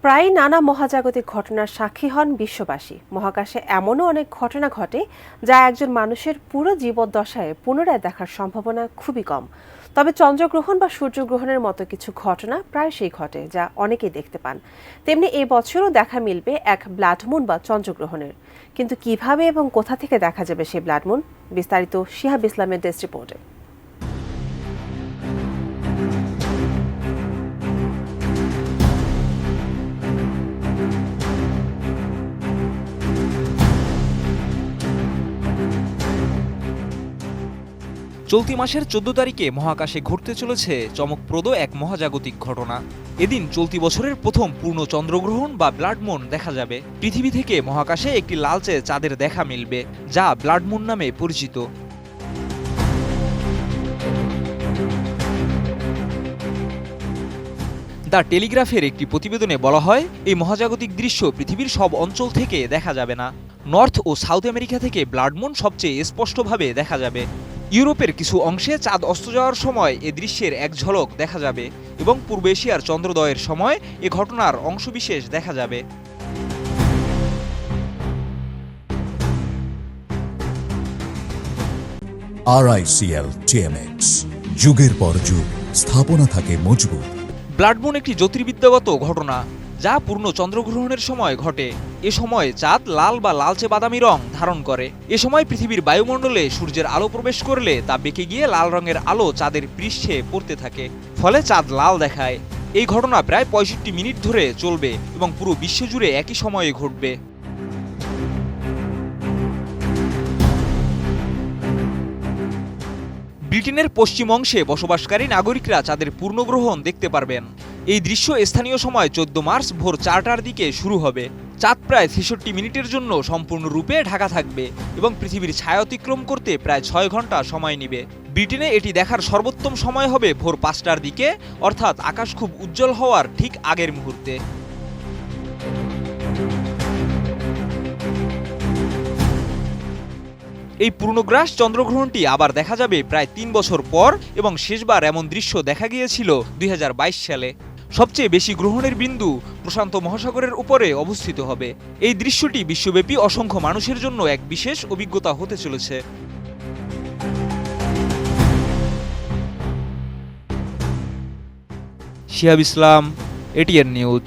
প্রায় নানা মহাজাগতিক ঘটনার সাক্ষী হন বিশ্ববাসী। মহাকাশে এমনও অনেক ঘটনা ঘটে যা একজন মানুষের পুরো জীবদ্দশায় পুনরায় দেখার সম্ভাবনা খুবই কম। তবে চন্দ্রগ্রহণ বা সূর্যগ্রহণের মতো কিছু ঘটনা প্রায়শই ঘটে যা অনেকেই দেখতে পান। তেমনি এই বছরও দেখা মিলবে এক ব্লাডমুন বা চন্দ্রগ্রহণের। কিন্তু কিভাবে এবং কোথা থেকে দেখা যাবে সেই ব্লাডমুন, বিস্তারিত শিহাব ইসলামের ডেস্ক রিপোর্টে। চলতি মাসের ১৪ তারিখে মহাকাশে ঘটতে চলেছে চমকপ্রদ এক মহাজাগতিক ঘটনা। এদিন চলতি বছরের প্রথম পূর্ণ চন্দ্রগ্রহণ বা ব্লাডমুন দেখা যাবে। পৃথিবী থেকে মহাকাশে একটি লালচে চাঁদের দেখা মিলবে, যা ব্লাডমুন নামে পরিচিত। দ্য টেলিগ্রাফের একটি প্রতিবেদনে বলা হয়, এই মহাজাগতিক দৃশ্য পৃথিবীর সব অঞ্চল থেকে দেখা যাবে না। নর্থ ও সাউথ আমেরিকা থেকে ব্লাডমুন সবচেয়ে স্পষ্টভাবে দেখা যাবে। ইউরোপের কিছু অংশে চাঁদ অস্ত যাওয়ার সময় এ দৃশ্যের এক ঝলক দেখা যাবে এবং পূর্ব এশিয়ার চন্দ্রোদয়ের সময় এ ঘটনার অংশবিশেষ দেখা যাবে। RICL TMX, যুগের পর যুগ স্থাপনা থাকে মজবুত। ব্লাডমুন একটি জ্যোতির্বিদ্যাগত ঘটনা যা পূর্ণ চন্দ্রগ্রহণের সময় ঘটে। এ সময় চাঁদ লাল বা লালচে বাদামি রং ধারণ করে। এ সময় পৃথিবীর বায়ুমণ্ডলে সূর্যের আলো প্রবেশ করলে তা বেঁকে গিয়ে লাল রঙের আলো চাঁদের পৃষ্ঠে পড়তে থাকে, ফলে চাঁদ লাল দেখায়। এই ঘটনা প্রায় ৬৫ মিনিট ধরে চলবে এবং পুরো বিশ্বজুড়ে একই সময়ে ঘটবে। ব্রিটেনের পশ্চিম অংশে বসবাসকারী নাগরিকরা চাঁদের পূর্ণগ্রহণ দেখতে পারবেন। এই দৃশ্য স্থানীয় সময় ১৪ মার্চ ভোর ৪টার দিকে শুরু হবে। চাঁদ প্রায় ৬৩ মিনিটের জন্য সম্পূর্ণরূপে ঢাকা থাকবে এবং পৃথিবীর ছায়া অতিক্রম করতে প্রায় ৬ ঘন্টা সময় নেবে। ব্রিটেনে এটি দেখার সর্বোত্তম সময় হবে ভোর ৫টার দিকে, অর্থাৎ আকাশ খুব উজ্জ্বল হওয়ার ঠিক আগের মুহূর্তে। এই পূর্ণগ্রাস চন্দ্রগ্রহণটি আবার দেখা যাবে প্রায় ৩ বছর পর এবং শেষবার এমন দৃশ্য দেখা গিয়েছিল ২০২২ সালে। সবচেয়ে বেশি গ্রহণের বিন্দু প্রশান্ত মহাসাগরের উপরে অবস্থিত হবে। এই দৃশ্যটি বিশ্বব্যাপী অসংখ্য মানুষের জন্য এক বিশেষ অভিজ্ঞতা হতে চলেছে। শিহাব ইসলাম, এটিএন নিউজ।